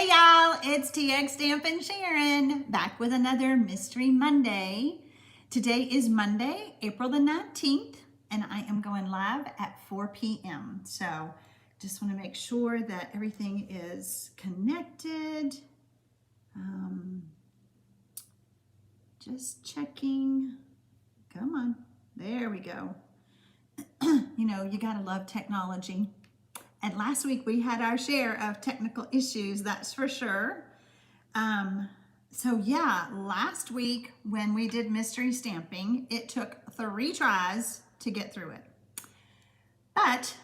Hey y'all, it's TX Stampin' Sharon, back with another Mystery Monday. Today is Monday, April the 19th, and I am going live at 4 p.m. So just want to make sure that everything is connected. Just checking. Come on, there we go. You know, you gotta love technology. And last week we had our share of technical issues, that's for sure. So yeah, last week when we did mystery stamping, it took 3 tries to get through it. But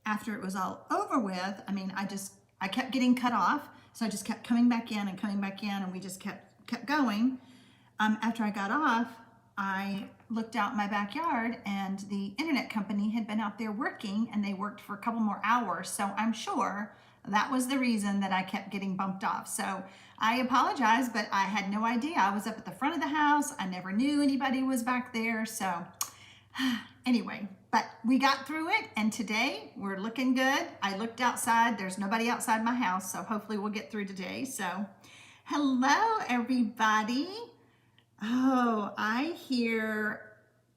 after it was all over with, I mean, I kept getting cut off. So I just kept coming back in and we just kept going. After I got off, I looked out my backyard and the internet company had been out there working, and they worked for a couple more hours. So I'm sure that was the reason that I kept getting bumped off. So I apologize, but I had no idea. I was up at the front of the house. I never knew anybody was back there. So anyway, but we got through it, and today we're looking good. I looked outside. There's nobody outside my house, so hopefully we'll get through today. So hello, everybody. Oh, I hear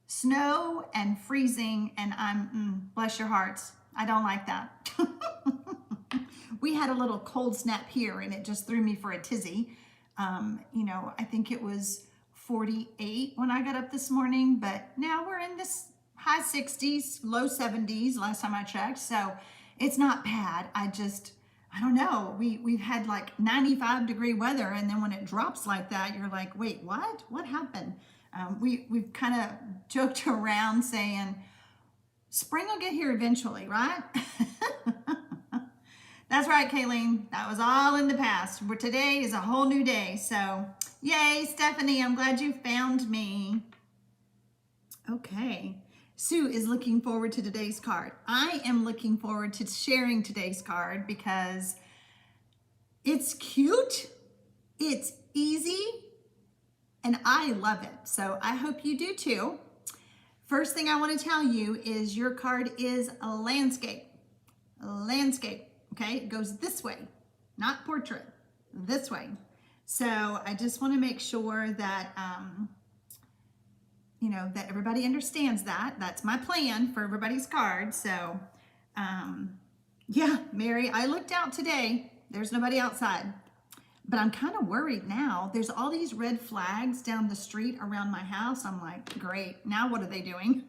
snow and freezing, and bless your hearts. I don't like that. We had a little cold snap here, and it just threw me for a tizzy. You know, I think it was 48 when I got up this morning, but now we're in this high 60s, low 70s last time I checked. So it's not bad. I don't know. We've had like 95-degree weather, and then when it drops like that, you're like, wait, what? What happened? We've kind of joked around saying, spring will get here eventually, right? That's right, Kayleen. That was all in the past. But today is a whole new day. So yay, Stephanie, I'm glad you found me. Okay. Sue is looking forward to today's card. I am looking forward to sharing today's card because it's cute, it's easy, and I love it. So I hope you do too. First thing I want to tell you is your card is a landscape. Landscape, okay? It goes this way, not portrait, this way. So I just want to make sure that you know, that everybody understands that. That's my plan for everybody's card. So, yeah, Mary, I looked out today. There's nobody outside. But I'm kind of worried now. There's all these red flags down the street around my house. I'm like, great. Now what are they doing?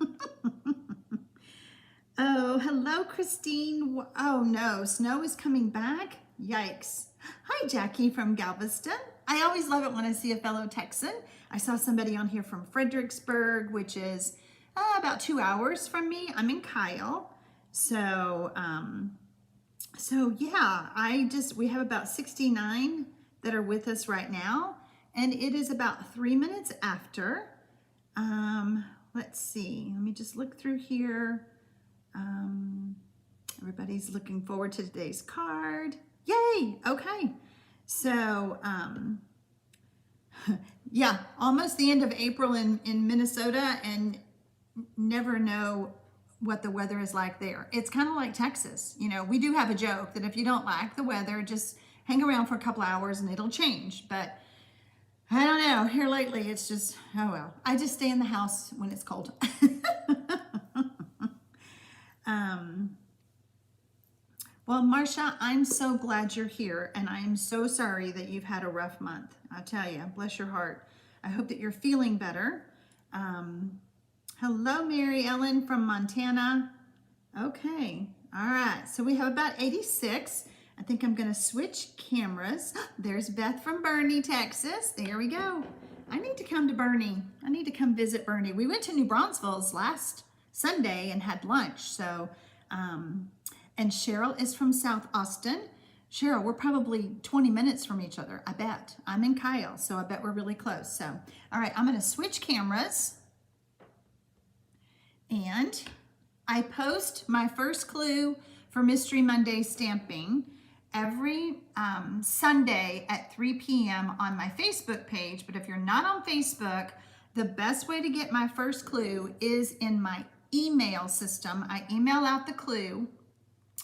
Oh, hello, Christine. Oh, no. Snow is coming back? Yikes. Hi, Jackie from Galveston. I always love it when I see a fellow Texan. I saw somebody on here from Fredericksburg, which is about 2 hours from me. I'm in Kyle. So, yeah, we have about 69 that are with us right now. And it is about 3 minutes after. Let's see. Let me just look through here. Everybody's looking forward to today's card. Yay! Okay. So, yeah, almost the end of April in Minnesota, and never know what the weather is like there. It's kind of like Texas. You know, we do have a joke that if you don't like the weather, just hang around for a couple hours and it'll change. But I don't know. Here lately, it's just, oh well. I just stay in the house when it's cold. Well, Marcia, I'm so glad you're here, and I am so sorry that you've had a rough month. I tell you, bless your heart. I hope that you're feeling better. Hello, Mary Ellen from Montana. Okay, all right. So we have about 86. I think I'm going to switch cameras. There's Beth from Bernie, Texas. There we go. I need to come to Bernie. I need to come visit Bernie. We went to New Braunfels last Sunday and had lunch. So, and Cheryl is from South Austin. Cheryl, we're probably 20 minutes from each other, I bet. I'm in Kyle, so I bet we're really close. So, all right, I'm gonna switch cameras. And I post my first clue for Mystery Monday stamping every Sunday at 3 p.m. on my Facebook page. But if you're not on Facebook, the best way to get my first clue is in my email system. I email out the clue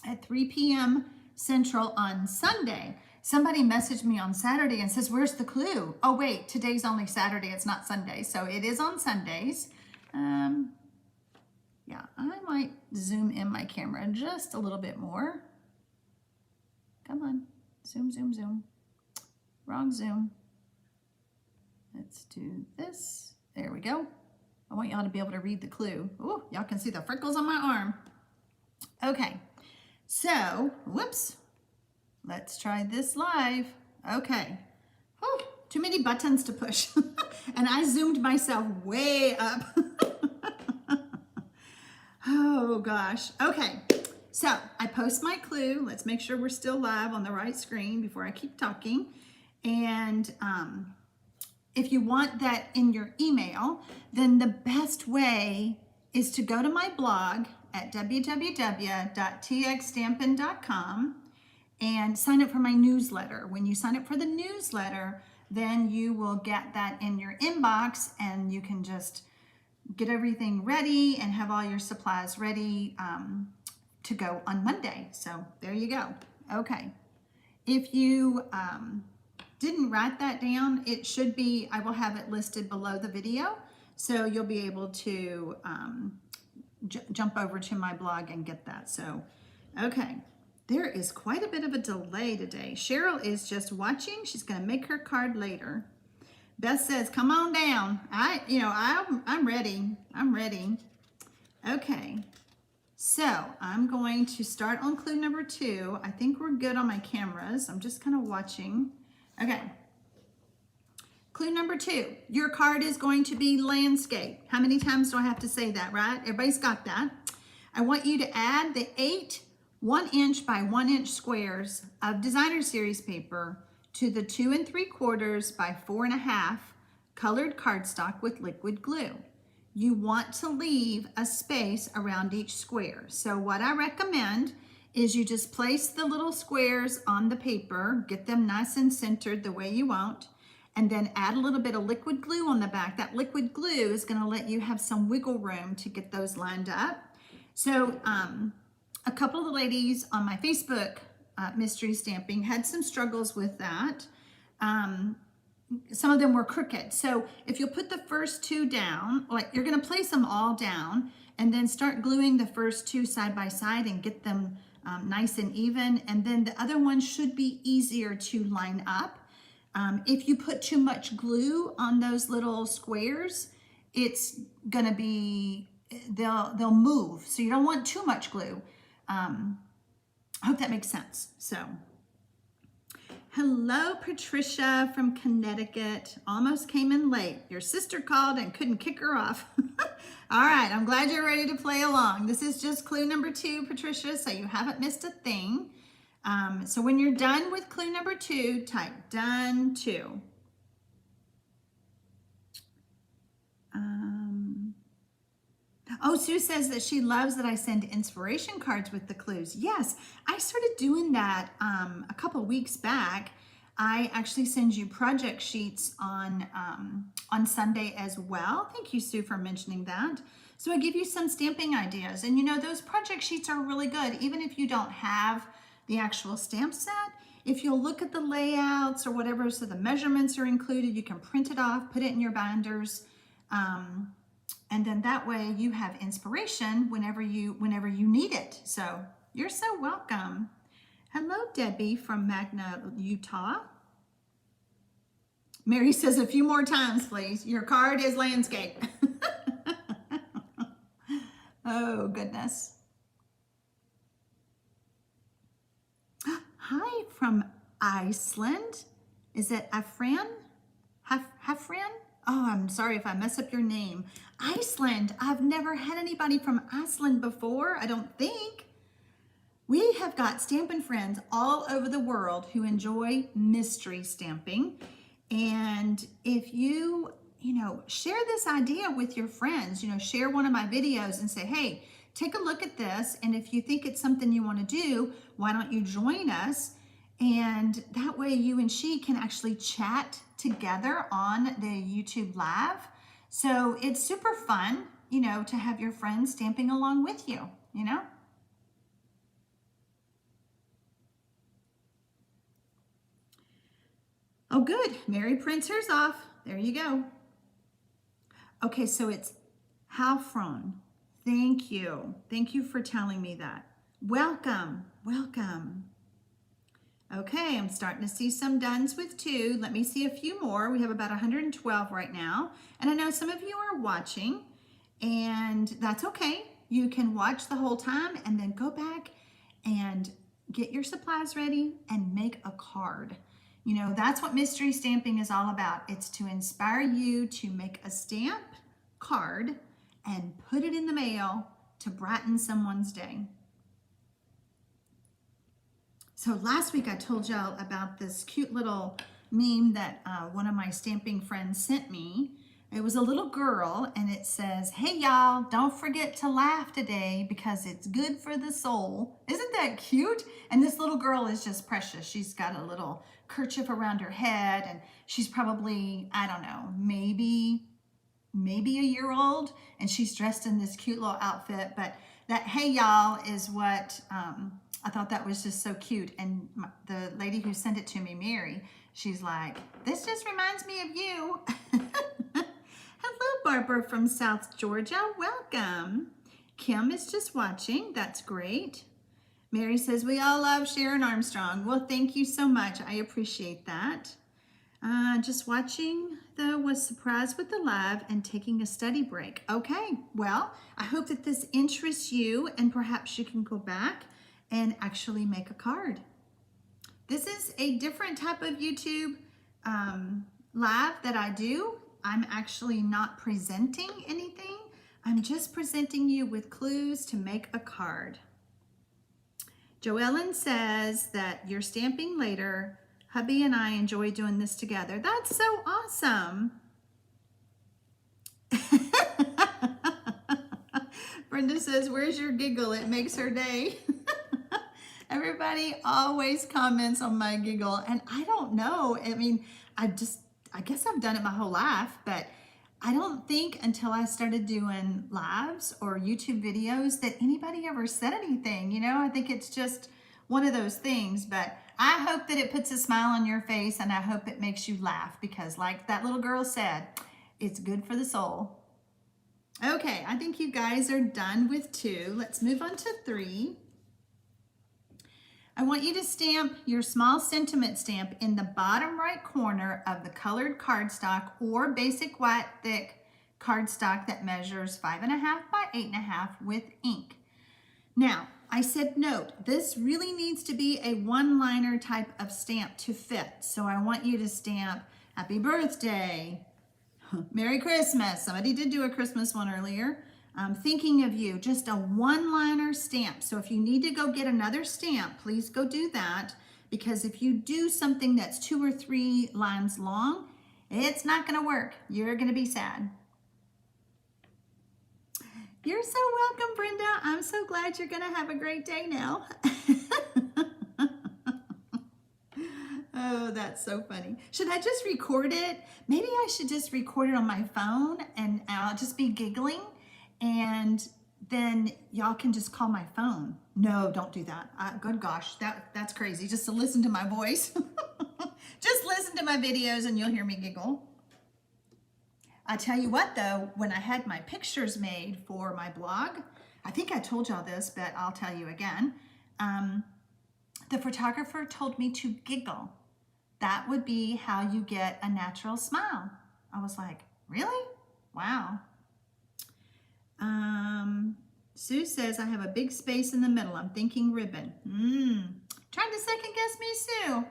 at 3 p.m. Central on Sunday. Somebody messaged me on Saturday and says, where's the clue? Oh, wait, today's only Saturday. It's not Sunday. So it is on Sundays. Yeah, I might zoom in my camera just a little bit more. Come on, zoom, zoom, zoom. Wrong zoom. Let's do this. There we go. I want y'all to be able to read the clue. Oh, y'all can see the freckles on my arm. Okay, so, whoops. Let's try this live. Okay. Whew, too many buttons to push. And I zoomed myself way up. Oh gosh. Okay. So I post my clue. Let's make sure we're still live on the right screen before I keep talking. And if you want that in your email, then the best way is to go to my blog at www.txstampin.com and sign up for my newsletter. When you sign up for the newsletter, then you will get that in your inbox and you can just get everything ready and have all your supplies ready to go on Monday. So there you go. Okay. If you didn't write that down, it should be, I will have it listed below the video. So you'll be able to jump over to my blog and get that. So, okay. There is quite a bit of a delay today. Cheryl is just watching. She's going to make her card later. Beth says, come on down. I'm ready. I'm ready. Okay. So I'm going to start on clue number 2. I think we're good on my cameras. I'm just kind of watching. Okay. Clue number 2. Your card is going to be landscape. How many times do I have to say that, right? Everybody's got that. I want you to add the 8 1-inch by 1-inch squares of designer series paper to the 2 3/4 by 4.5 colored cardstock with liquid glue. You want to leave a space around each square. So what I recommend is you just place the little squares on the paper, get them nice and centered the way you want, and then add a little bit of liquid glue on the back. That liquid glue is going to let you have some wiggle room to get those lined up. So a couple of the ladies on my Facebook mystery stamping had some struggles with that. Some of them were crooked. So if you'll put the first 2 down, like you're going to place them all down and then start gluing the first 2 side by side and get them nice and even. And then the other one should be easier to line up. If you put too much glue on those little squares, it's going to be, they'll move. So you don't want too much glue. I hope that makes sense. So, hello, Patricia from Connecticut. Almost came in late. Your sister called and couldn't kick her off. All right, I'm glad you're ready to play along. This is just clue number 2, Patricia, so you haven't missed a thing. So when you're done with clue number 2, type done 2. Oh, Sue says that she loves that I send inspiration cards with the clues. Yes, I started doing that a couple weeks back. I actually send you project sheets on Sunday as well. Thank you, Sue, for mentioning that. So I give you some stamping ideas. And you know, those project sheets are really good, even if you don't have the actual stamp set. If you'll look at the layouts or whatever, so the measurements are included, you can print it off, put it in your binders. And then that way you have inspiration whenever you need it. So you're so welcome. Hello, Debbie from Magna, Utah. Mary says a few more times, please. Your card is landscape. Oh, goodness. Hi from Iceland. Is it Afran? Hafran? Oh, I'm sorry if I mess up your name. Iceland. I've never had anybody from Iceland before, I don't think. We have got stampin' friends all over the world who enjoy mystery stamping. And if you share this idea with your friends, share one of my videos and say, hey, take a look at this. And if you think it's something you want to do, why don't you join us? And that way you and she can actually chat together on the YouTube Live. So it's super fun, to have your friends stamping along with you, Oh, good. Mary prints hers off. There you go. Okay, so it's Halfron. Thank you. Thank you for telling me that. Welcome. Welcome. Okay, I'm starting to see some dones with 2. Let me see a few more. We have about 112 right now. And I know some of you are watching, and that's okay. You can watch the whole time and then go back and get your supplies ready and make a card. You know, that's what mystery stamping is all about. It's to inspire you to make a stamp card and put it in the mail to brighten someone's day. So last week I told y'all about this cute little meme that one of my stamping friends sent me. It was a little girl and it says, "Hey y'all, don't forget to laugh today because it's good for the soul." Isn't that cute? And this little girl is just precious. She's got a little kerchief around her head and she's probably, I don't know, maybe a year old, and she's dressed in this cute little outfit. But that "hey y'all" is what I thought that was just so cute. And the lady who sent it to me, Mary, she's like, "This just reminds me of you." Hello, Barbara from South Georgia. Welcome. Kim is just watching. That's great. Mary says, "We all love Sharon Armstrong." Well, thank you so much. I appreciate that. Just watching, though, was surprised with the live and taking a study break. Okay, well, I hope that this interests you and perhaps you can go back and actually make a card. This is a different type of YouTube live that I do. I'm actually not presenting anything. I'm just presenting you with clues to make a card. Joellen says that you're stamping later. Hubby and I enjoy doing this together. That's so awesome. Brenda says, "Where's your giggle? It makes her day." Everybody always comments on my giggle, and I don't know. I mean, I guess I've done it my whole life, but I don't think until I started doing lives or YouTube videos that anybody ever said anything. You know, I think it's just one of those things, but I hope that it puts a smile on your face and I hope it makes you laugh because, like that little girl said, it's good for the soul. Okay, I think you guys are done with 2. Let's move on to 3. I want you to stamp your small sentiment stamp in the bottom right corner of the colored cardstock or basic white thick cardstock that measures 5.5 by 8.5 with ink. Now, I said note, this really needs to be a one-liner type of stamp to fit. So I want you to stamp "Happy Birthday," "Merry Christmas." Somebody did do a Christmas one earlier. "Thinking of you," just a one-liner stamp. So if you need to go get another stamp, please go do that, because if you do something that's 2 or 3 lines long, it's not gonna work. You're gonna be sad. You're so welcome, Brenda. I'm so glad you're gonna have a great day now. Oh, that's so funny. Should I just record it? Maybe I should just record it on my phone and I'll just be giggling and then y'all can just call my phone. No, don't do that. Good gosh, that's crazy. Just to listen to my voice. Just listen to my videos and you'll hear me giggle. I tell you what though, when I had my pictures made for my blog, I think I told y'all this, but I'll tell you again. The photographer told me to giggle. That would be how you get a natural smile. I was like, really? Wow. Sue says, "I have a big space in the middle. I'm thinking ribbon." Trying to second guess me, Sue.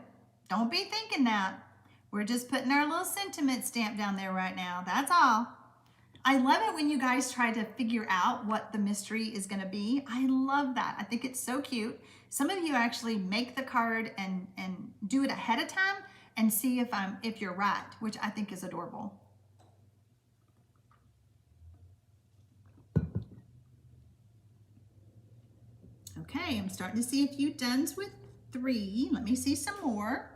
Don't be thinking that. We're just putting our little sentiment stamp down there right now. That's all. I love it when you guys try to figure out what the mystery is going to be. I love that. I think it's so cute. Some of you actually make the card and do it ahead of time and see if you're right, which I think is adorable. Okay, I'm starting to see a few dones with 3. Let me see some more.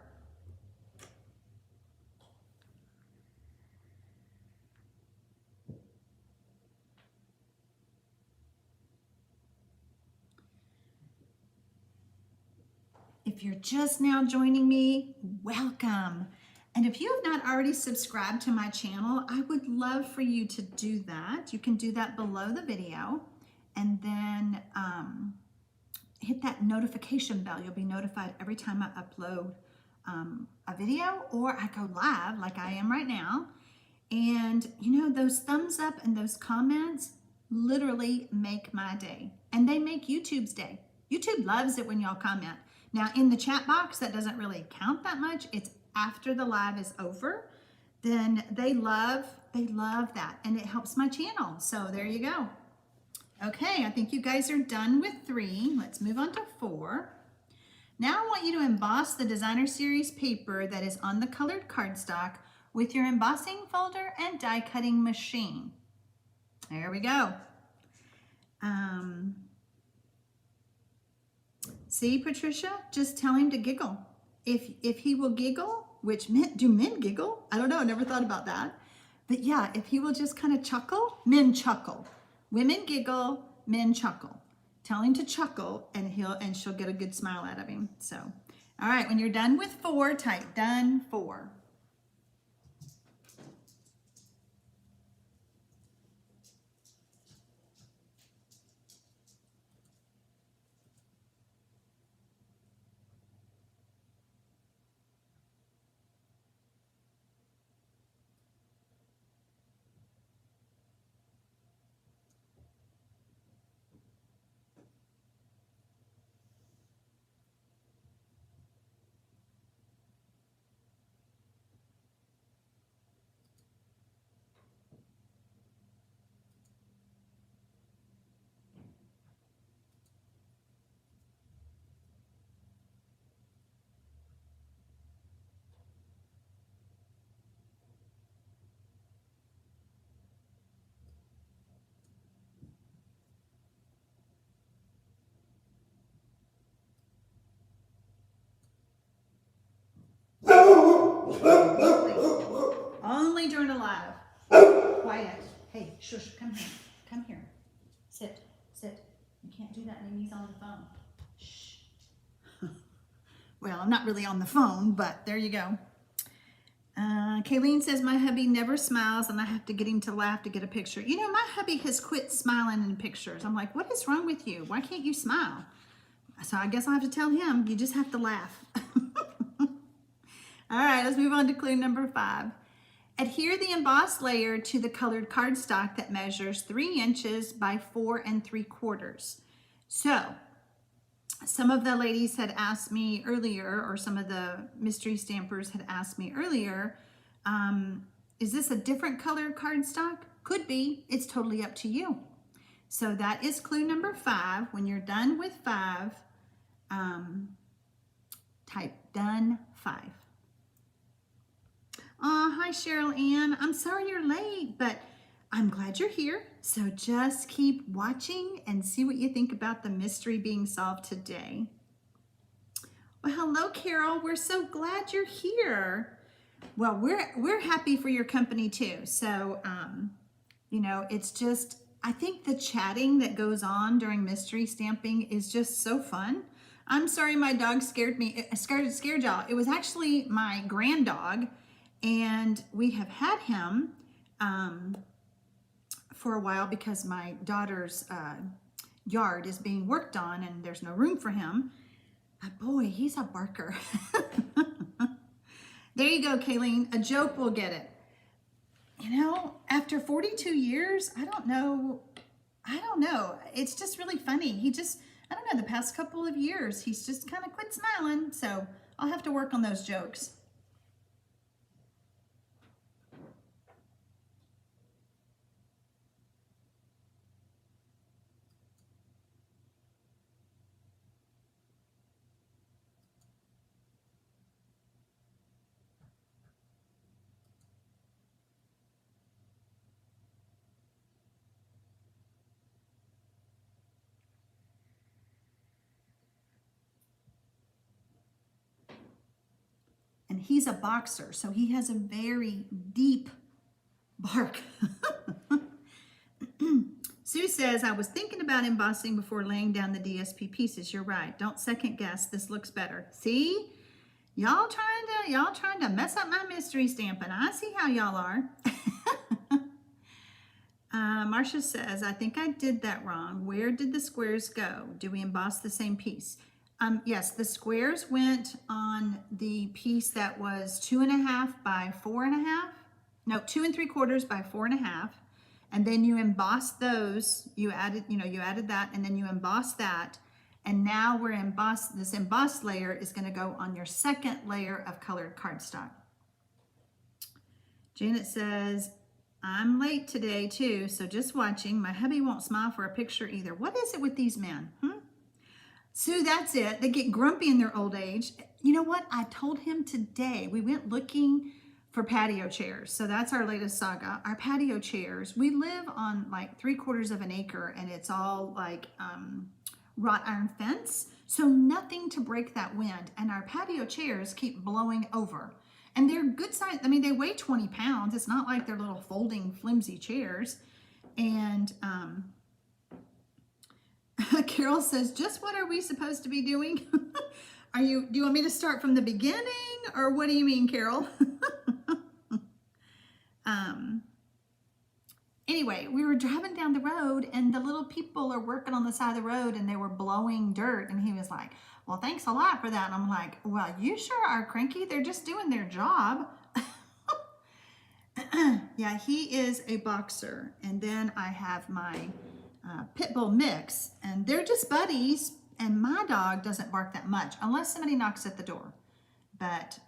If you're just now joining me, welcome. And if you have not already subscribed to my channel, I would love for you to do that. You can do that below the video, and then hit that notification bell. You'll be notified every time I upload a video or I go live like I am right now. And you know, those thumbs up and those comments literally make my day, and they make YouTube's day. YouTube loves it when y'all comment. Now in the chat box, that doesn't really count that much. It's after the live is over. Then they love that, and it helps my channel. So there you go. Okay, I think you guys are done with 3. Let's move on to 4. Now I want you to emboss the Designer Series paper that is on the colored cardstock with your embossing folder and die cutting machine. There we go. See, Patricia, just tell him to giggle. If he will giggle, which do men giggle? I don't know, I never thought about that. But yeah, if he will just kind of chuckle, men chuckle. Women giggle, men chuckle. Tell him to chuckle, and she'll get a good smile out of him. So, all right, when you're done with 4, type done 4. Only during a live. Quiet. Hey, shush, come here. Come here. Sit. You can't do that when he's on the phone. Shh. Well, I'm not really on the phone, but there you go. Kayleen says, my hubby never smiles and I have to get him to laugh to get a picture. You know, my hubby has quit smiling in pictures. I'm like, what is wrong with you? Why can't you smile? So I guess I'll have to tell him, you just have to laugh. All right, let's move on to clue number 5. Adhere the embossed layer to the colored cardstock that measures 3 inches by 4 3/4. So some of the ladies had asked me earlier, or some of the mystery stampers had asked me earlier, is this a different color cardstock? Could be. It's totally up to you. So that is clue number 5. When you're done with 5, type done 5. Hi, Cheryl Ann. I'm sorry you're late, but I'm glad you're here. So just keep watching and see what you think about the mystery being solved today. Well, hello, Carol. We're so glad you're here. Well, we're happy for your company too. So, you know, it's just, I think the chatting that goes on during mystery stamping is just so fun. I'm sorry my dog scared me, scared y'all. It was actually my grand dog, and we have had him for a while because my daughter's yard is being worked on and there's no room for him. But boy, he's a barker. There you go, Kayleen. A joke will get it. You know, after 42 years, I don't know. It's just really funny. I don't know, the past couple of years, he's just kind of quit smiling. So I'll have to work on those jokes. And he's a boxer, so he has a very deep bark. Sue says, I was thinking about embossing before laying down the DSP pieces. You're right. Don't second guess. This looks better. See? Y'all trying to mess up my mystery stamping. I see how y'all are. Marcia says, I think I did that wrong. Where did the squares go? Do we emboss the same piece? Yes, the squares went on the piece that was 2.5 by 4.5. No, 2 3/4 by 4.5. And then you embossed those. You added that, and then you embossed that. And now this embossed layer is going to go on your second layer of colored cardstock. Janet says, I'm late today too, so just watching. My hubby won't smile for a picture either. What is it with these men? Sue, that's it. They get grumpy in their old age. You know what? I told him today, we went looking for patio chairs. So that's our latest saga. Our patio chairs, we live on like 3/4 of an acre, and it's all like wrought iron fence. So nothing to break that wind. And our patio chairs keep blowing over. And they're good size. I mean, they weigh 20 pounds. It's not like they're little folding flimsy chairs. And Carol says, just what are we supposed to be doing? Do you want me to start from the beginning, or what do you mean, Carol? Anyway, we were driving down the road, and the little people are working on the side of the road, and they were blowing dirt, and he was like, well, thanks a lot for that. And I'm like, well, you sure are cranky. They're just doing their job. Yeah, he is a boxer. And then I have my pit bull mix, and they're just buddies. And my dog doesn't bark that much unless somebody knocks at the door. But,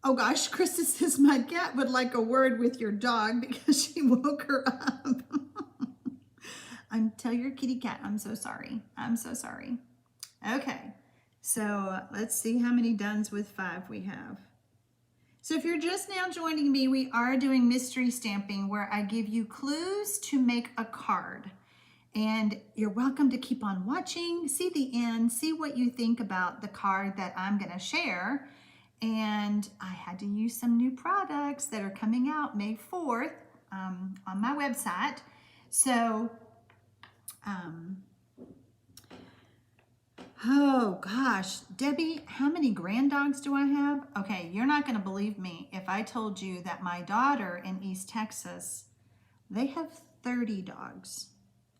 oh gosh, Krista says my cat would like a word with your dog because she woke her up. Tell your kitty cat, I'm so sorry. I'm so sorry. Okay, so let's see how many dones with 5 we have. So if you're just now joining me, we are doing mystery stamping, where I give you clues to make a card. And you're welcome to keep on watching, see the end, see what you think about the card that I'm going to share. And I had to use some new products that are coming out May 4th on my website. So, oh gosh, Debbie, how many grand dogs do I have? Okay, you're not going to believe me if I told you that my daughter in East Texas, they have 30 dogs.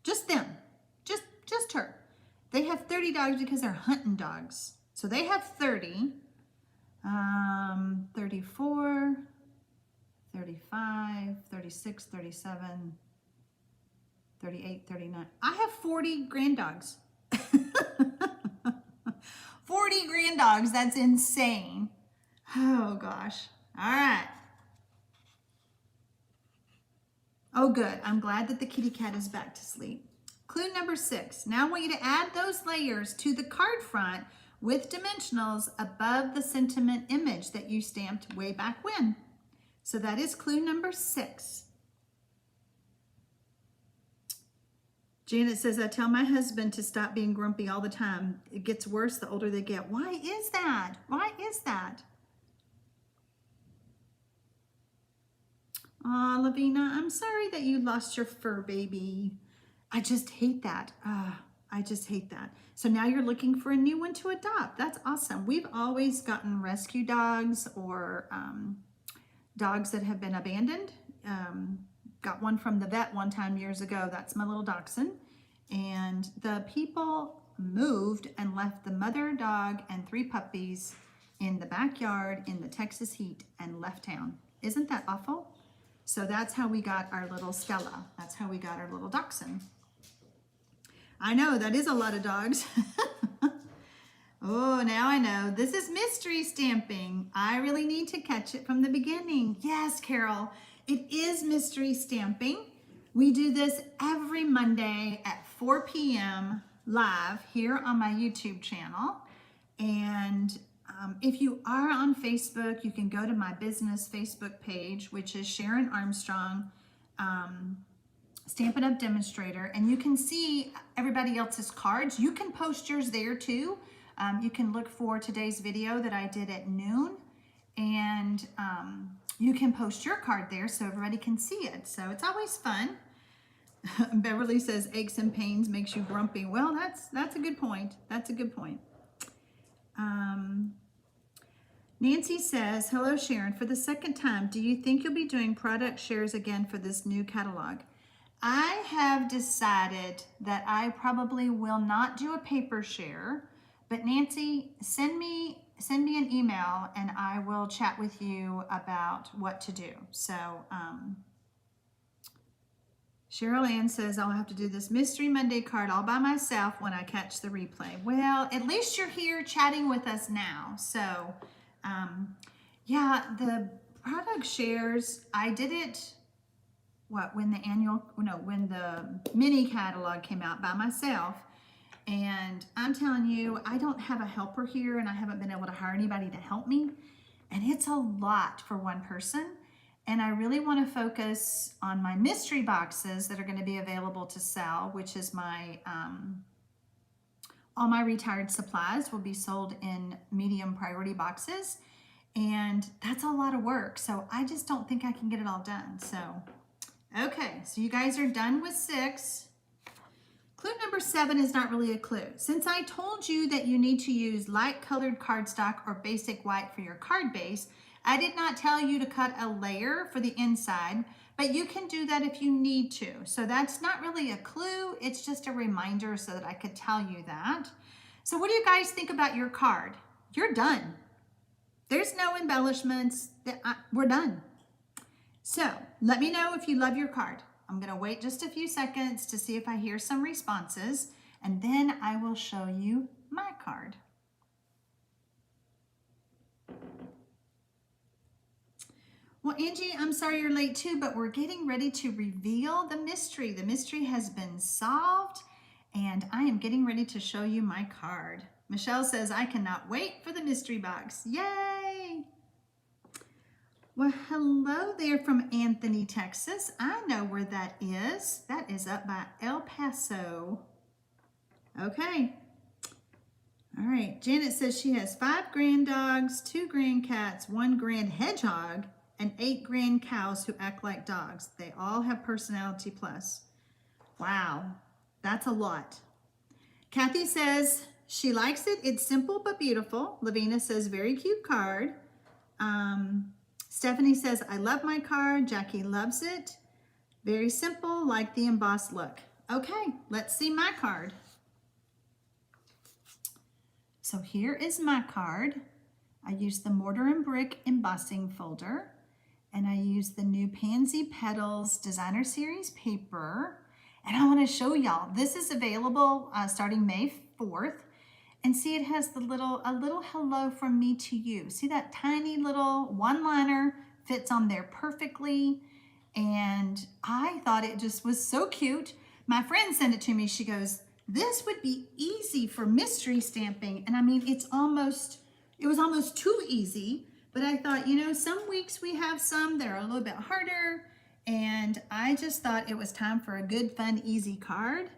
Just them, just her. They have 30 dogs because they're hunting dogs. So they have 30, 34, 35, 36, 37, 38, 39. I have 40 grand dogs. 40 grand dogs, that's insane. Oh gosh, all right. Oh good, I'm glad that the kitty cat is back to sleep. Clue number 6, now I want you to add those layers to the card front with dimensionals above the sentiment image that you stamped way back when. So that is clue number 6. Janet says, I tell my husband to stop being grumpy all the time. It gets worse the older they get. Why is that? Why is that? Aw, Lavina, I'm sorry that you lost your fur baby. I just hate that. I just hate that. So now you're looking for a new one to adopt. That's awesome. We've always gotten rescue dogs or dogs that have been abandoned. Got one from the vet one time years ago. That's my little dachshund. And the people moved and left the mother dog and 3 puppies in the backyard in the Texas heat and left town. Isn't that awful? So that's how we got our little Stella. That's how we got our little dachshund. I know, that is a lot of dogs. Oh, now I know. This is mystery stamping. I really need to catch it from the beginning. Yes, Carol, it is mystery stamping. We do this every Monday at 4 p.m. live here on my YouTube channel. And if you are on Facebook, you can go to my business Facebook page, which is Sharon Armstrong, Stampin' Up! Demonstrator, and you can see everybody else's cards. You can post yours there too. You can look for today's video that I did at noon, and you can post your card there so everybody can see it. So it's always fun. Beverly says aches and pains makes you grumpy. Well, that's a good point. That's a good point. Nancy says, hello Sharon, for the second time, do you think you'll be doing product shares again for this new catalog? I have decided that I probably will not do a paper share, but Nancy, send me an email and I will chat with you about what to do. So Cheryl Ann says, I'll have to do this Mystery Monday card all by myself when I catch the replay. Well, at least you're here chatting with us now. So, yeah, the product shares, I did it, when the mini catalog came out by myself. And I'm telling you, I don't have a helper here and I haven't been able to hire anybody to help me. And it's a lot for one person. And I really want to focus on my mystery boxes that are going to be available to sell, which is my, all my retired supplies will be sold in medium priority boxes. And that's a lot of work. So I just don't think I can get it all done. So, okay, so you guys are done with 6. Clue number 7 is not really a clue. Since I told you that you need to use light colored cardstock or basic white for your card base, I did not tell you to cut a layer for the inside, but you can do that if you need to. So that's not really a clue. It's just a reminder so that I could tell you that. So what do you guys think about your card? You're done. There's no embellishments. We're done. So let me know if you love your card. I'm going to wait just a few seconds to see if I hear some responses, and then I will show you my card. Well, Angie, I'm sorry you're late too, but we're getting ready to reveal the mystery. The mystery has been solved, and I am getting ready to show you my card. Michelle says, I cannot wait for the mystery box. Yay! Well, hello there from Anthony, Texas. I know where that is. That is up by El Paso. Okay. All right. Janet says she has 5 grand dogs, 2 grand cats, 1 grand hedgehog, and 8 grand cows who act like dogs. They all have personality plus. Wow. That's a lot. Kathy says she likes it. It's simple but beautiful. Lavina says very cute card. Stephanie says, I love my card. Jackie loves it. Very simple, like the embossed look. Okay, let's see my card. So here is my card. I used the mortar and brick embossing folder, and I used the new Pansy Petals Designer Series paper. And I want to show y'all, this is available starting May 4th. And see, it has a little hello from me to you. See that tiny little one-liner fits on there perfectly. And I thought it just was so cute. My friend sent it to me. She goes, this would be easy for mystery stamping. And I mean, it was almost too easy. But I thought, you know, some weeks we have some that are a little bit harder. And I just thought it was time for a good, fun, easy card.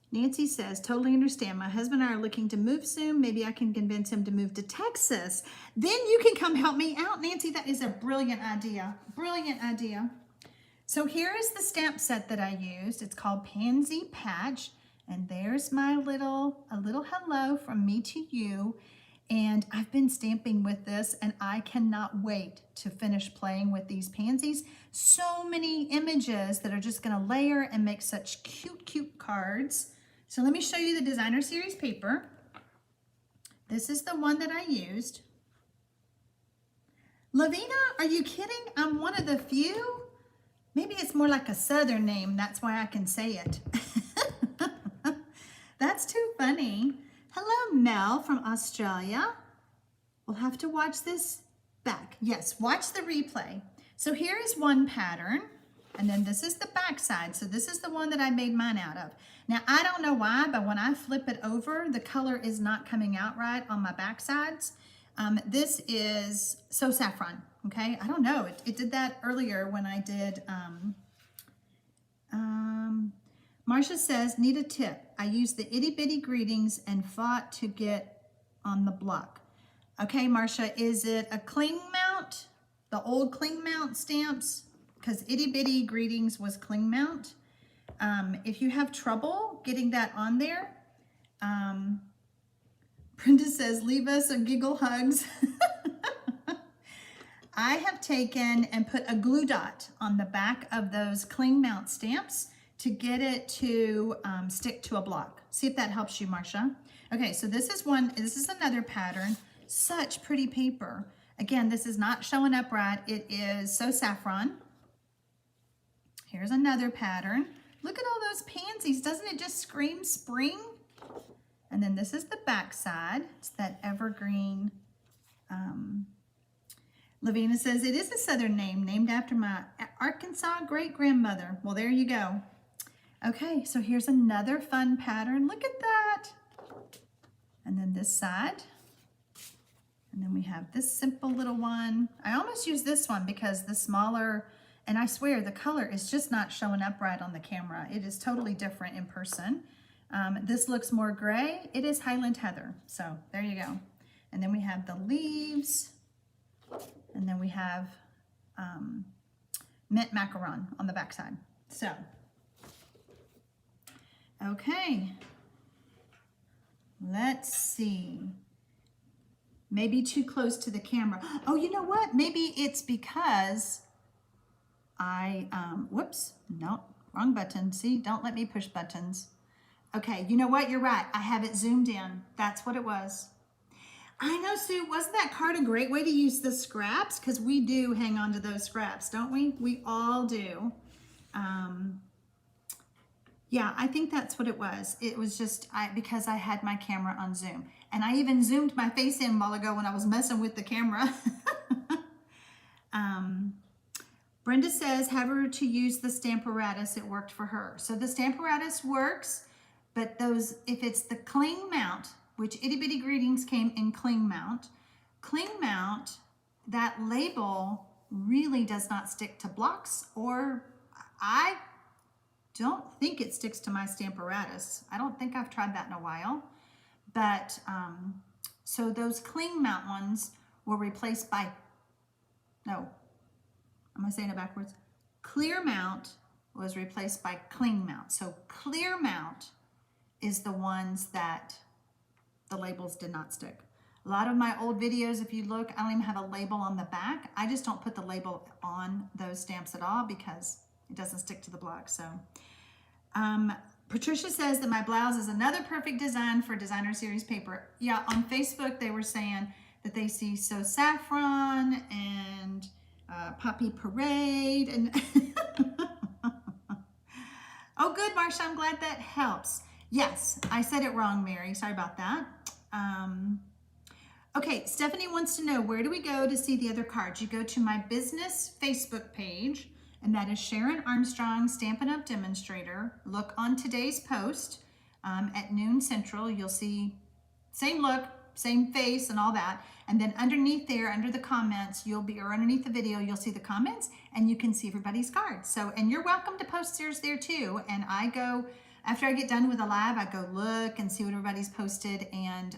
Nancy says, totally understand. My husband and I are looking to move soon. Maybe I can convince him to move to Texas. Then you can come help me out, Nancy. That is a brilliant idea. Brilliant idea. So here is the stamp set that I used. It's called Pansy Patch. And there's my a little hello from me to you. And I've been stamping with this, and I cannot wait to finish playing with these pansies. So many images that are just gonna layer and make such cute, cute cards. So let me show you the Designer Series paper. This is the one that I used. Lavina, are you kidding? I'm one of the few. Maybe it's more like a Southern name. That's why I can say it. That's too funny. Hello, Mel from Australia. We'll have to watch this back. Yes, watch the replay. So here is one pattern, and then this is the back side. So this is the one that I made mine out of. Now, I don't know why, but when I flip it over, the color is not coming out right on my back sides. This is So Saffron, okay? I don't know. It did that earlier when I did... Marcia says, need a tip. I used the itty bitty greetings and fought to get on the block. Okay, Marcia, is it a cling mount? The old cling mount stamps? Because itty bitty greetings was cling mount. If you have trouble getting that on there, Brenda says, leave us some giggle hugs. I have taken and put a glue dot on the back of those cling mount stamps to get it to stick to a block. See if that helps you, Marcia. Okay, so this is another pattern. Such pretty paper. Again, this is not showing up right. It is so saffron. Here's another pattern. Look at all those pansies. Doesn't it just scream spring? And then this is the back side. It's that evergreen. Lavina says, it is a Southern name, named after my Arkansas great-grandmother. Well, there you go. Okay, so here's another fun pattern. Look at that. And then this side. And then we have this simple little one. I almost use this one because the smaller, and I swear the color is just not showing up right on the camera. It is totally different in person. This looks more gray. It is Highland Heather. So there you go. And then we have the leaves. And then we have mint macaron on the back side. So, okay. Let's see. Maybe too close to the camera. Oh, you know what? Maybe it's because I, whoops, no, wrong button. See, don't let me push buttons. Okay, you know what? You're right. I have it zoomed in. That's what it was. I know, Sue. Wasn't that card a great way to use the scraps? Because we do hang on to those scraps, don't we? We all do. Yeah, I think that's what it was. It was just because I had my camera on Zoom. And I even zoomed my face in a while ago when I was messing with the camera. Brenda says, have her to use the Stamparatus. It worked for her. So the Stamparatus works, but those, if it's the cling mount, which Itty Bitty Greetings came in cling mount, that label really does not stick to blocks, or I don't think it sticks to my Stamparatus. I don't think I've tried that in a while. But, so those cling mount ones were replaced by, no, am I saying it backwards? Clear mount was replaced by cling mount. So clear mount is the ones that the labels did not stick. A lot of my old videos, if you look, I don't even have a label on the back. I just don't put the label on those stamps at all because it doesn't stick to the block. So, Patricia says that my blouse is another perfect design for designer series paper. Yeah, on Facebook, they were saying that they see So Saffron and Poppy Parade. And oh, good, Marsha, I'm glad that helps. Yes, I said it wrong, Mary. Sorry about that. Okay, Stephanie wants to know, where do we go to see the other cards? You go to my business Facebook page, and that is Sharon Armstrong, Stampin' Up! Demonstrator. Look on today's post at noon central. You'll see same look, same face, and all that. And then underneath there, under the comments, or underneath the video, you'll see the comments, and you can see everybody's cards. So, and you're welcome to post yours there too. And I go, after I get done with the live, I go look and see what everybody's posted. And,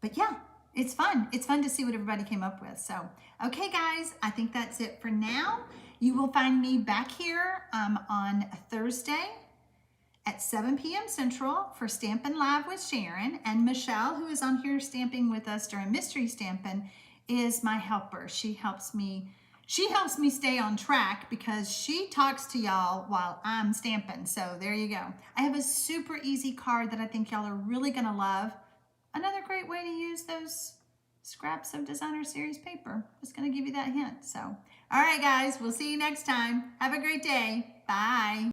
but yeah, it's fun. It's fun to see what everybody came up with. So, okay, guys, I think that's it for now. You will find me back here on Thursday at 7 p.m. Central for Stampin' Live with Sharon. And Michelle, who is on here stamping with us during Mystery Stampin', is my helper. She helps me stay on track because she talks to y'all while I'm stamping. So there you go. I have a super easy card that I think y'all are really gonna love. Another great way to use those scraps of designer series paper. Just gonna give you that hint. So, all right, guys, we'll see you next time. Have a great day. Bye.